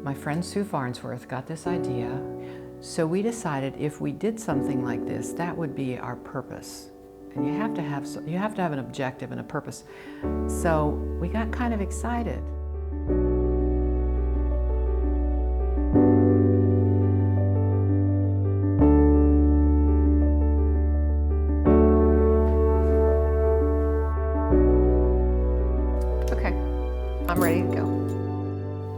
My friend Sue Farnsworth got this idea, so we decided if we did something like this, that would be our purpose. And you have to have an objective and a purpose. So we got kind of excited. Okay, I'm ready to go.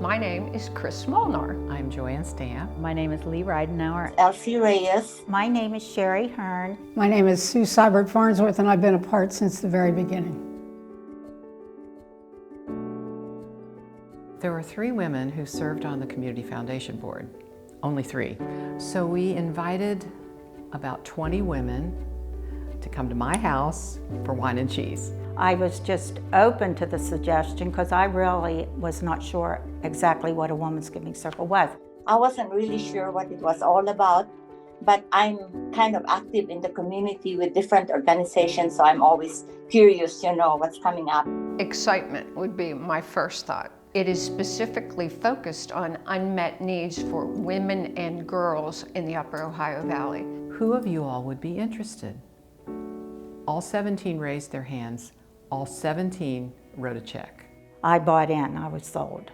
My name is Chris Molnar. I'm Joanne Stamp. My name is Lee Ridenauer. Elsie Reyes. My name is Sherry Hearn. My name is Sue Seibert Farnsworth, and I've been a part since the very beginning. There were 3 women who served on the Community Foundation Board, only 3. So we invited about 20 women to come to my house for wine and cheese. I was just open to the suggestion because I really was not sure exactly what a Women's Giving Circle was. I wasn't really sure what it was all about, but I'm kind of active in the community with different organizations, so I'm always curious, what's coming up. Excitement would be my first thought. It is specifically focused on unmet needs for women and girls in the Upper Ohio Valley. Who of you all would be interested? All 17 raised their hands. All 17 wrote a check. I bought in, I was sold.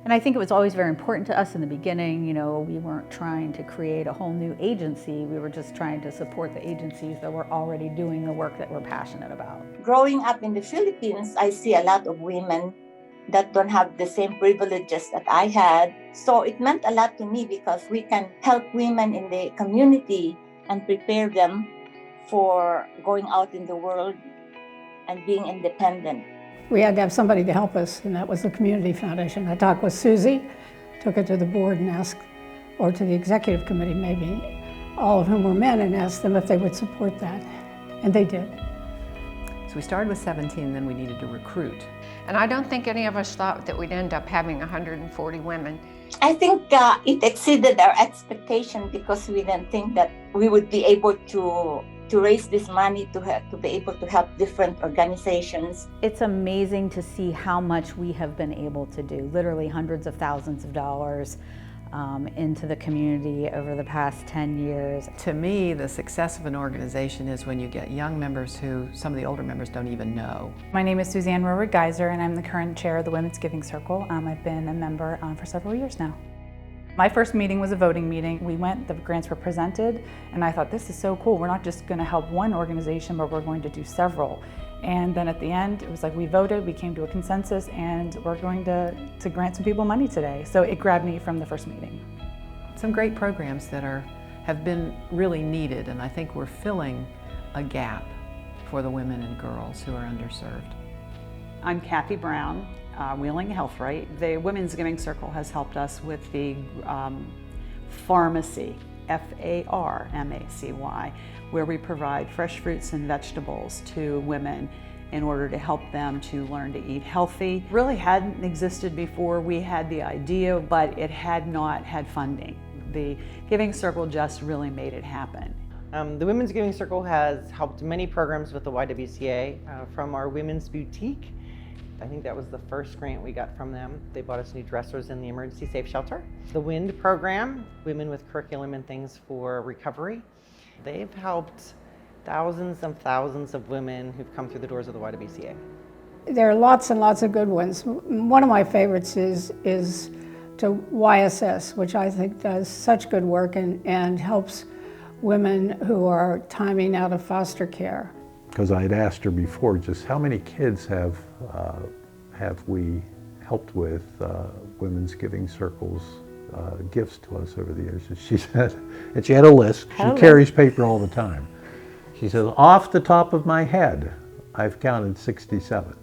And I think it was always very important to us in the beginning. We weren't trying to create a whole new agency. We were just trying to support the agencies that were already doing the work that we're passionate about. Growing up in the Philippines, I see a lot of women that don't have the same privileges that I had. So it meant a lot to me because we can help women in the community and prepare them for going out in the world and being independent. We had to have somebody to help us, and that was the Community Foundation. I talked with Susie, took it to the board and asked, or to the executive committee maybe, all of whom were men, and asked them if they would support that, and they did. So we started with 17, then we needed to recruit. And I don't think any of us thought that we'd end up having 140 women. I think it exceeded our expectation because we didn't think that we would be able to raise this money to be able to help different organizations. It's amazing to see how much we have been able to do, literally hundreds of thousands of dollars into the community over the past 10 years. To me, the success of an organization is when you get young members who some of the older members don't even know. My name is Suzanne Rorwood Geiser, and I'm the current chair of the Women's Giving Circle. I've been a member for several years now. My first meeting was a voting meeting. We went, the grants were presented, and I thought, this is so cool. We're not just going to help one organization, but we're going to do several. And then at the end, it was like we voted, we came to a consensus, and we're going to grant some people money today. So it grabbed me from the first meeting. Some great programs that have been really needed, and I think we're filling a gap for the women and girls who are underserved. I'm Kathy Brown, Wheeling Health Right. The Women's Giving Circle has helped us with the pharmacy, F-A-R-M-A-C-Y, where we provide fresh fruits and vegetables to women in order to help them to learn to eat healthy. Really hadn't existed before. We had the idea, but it had not had funding. The Giving Circle just really made it happen. The Women's Giving Circle has helped many programs with the YWCA from our Women's Boutique. I think that was the first grant we got from them. They bought us new dressers in the Emergency Safe Shelter. The WIND program, Women with Curriculum and Things for Recovery. They've helped thousands and thousands of women who've come through the doors of the YWCA. There are lots and lots of good ones. One of my favorites is to YSS, which I think does such good work and helps women who are timing out of foster care. Because I had asked her before, just how many kids have we helped with Women's Giving Circle's gifts to us over the years? And she said, and she had a list. She carries paper all the time. She says, off the top of my head, I've counted 67.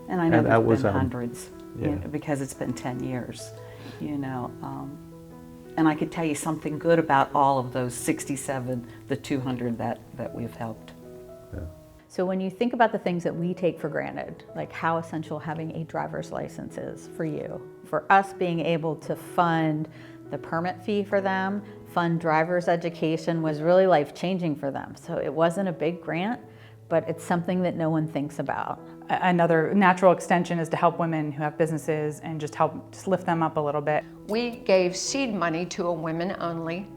And I know And that there's was, been hundreds, because it's been 10 years, and I could tell you something good about all of those 67, the 200 that we've helped. So when you think about the things that we take for granted, like how essential having a driver's license is for you, for us being able to fund the permit fee for them, fund driver's education was really life-changing for them. So it wasn't a big grant, but it's something that no one thinks about. Another natural extension is to help women who have businesses and just lift them up a little bit. We gave seed money to a women-only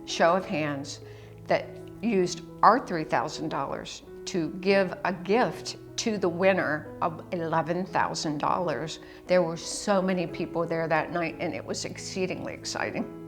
show of hands that used our $3,000 to give a gift to the winner of $11,000. There were so many people there that night, and it was exceedingly exciting.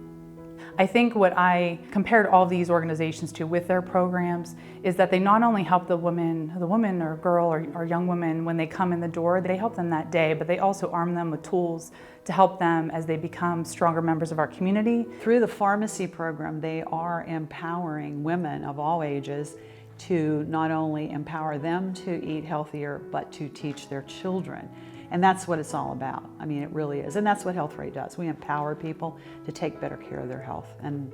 I think what I compared all these organizations to with their programs is that they not only help the woman or girl or young woman when they come in the door, they help them that day, but they also arm them with tools to help them as they become stronger members of our community. Through the pharmacy program, they are empowering women of all ages to not only empower them to eat healthier, but to teach their children. And that's what it's all about. I mean, it really is. And that's what Health Rate does. We empower people to take better care of their health. And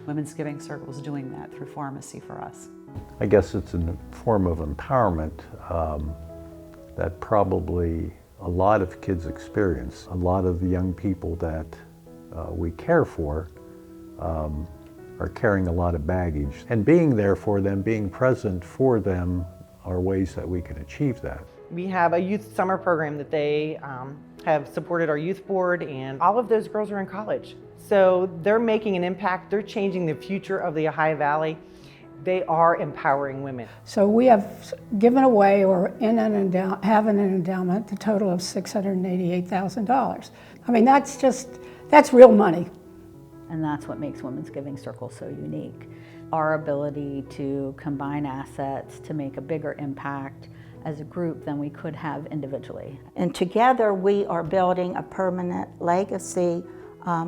Women's Giving Circle is doing that through pharmacy for us. I guess it's a form of empowerment that probably a lot of kids experience. A lot of the young people that we care for are carrying a lot of baggage. And being there for them, being present for them, are ways that we can achieve that. We have a youth summer program that they have supported our youth board, and all of those girls are in college. So they're making an impact. They're changing the future of the Ohio Valley. They are empowering women. So we have given away or have an endowment the total of $688,000. I mean, that's real money. And that's what makes Women's Giving Circle so unique. Our ability to combine assets to make a bigger impact as a group than we could have individually. And together we are building a permanent legacy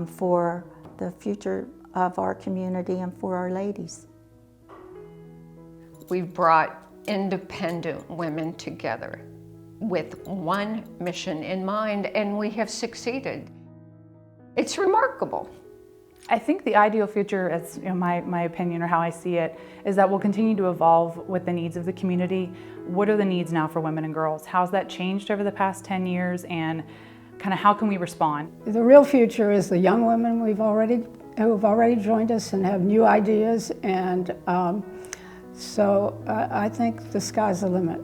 for the future of our community and for our ladies. We've brought independent women together with one mission in mind, and we have succeeded. It's remarkable. I think the ideal future, as my opinion or how I see it, is that we'll continue to evolve with the needs of the community. What are the needs now for women and girls? How's that changed over the past 10 years, and kind of how can we respond? The real future is the young women who have already joined us and have new ideas, and so I think the sky's the limit.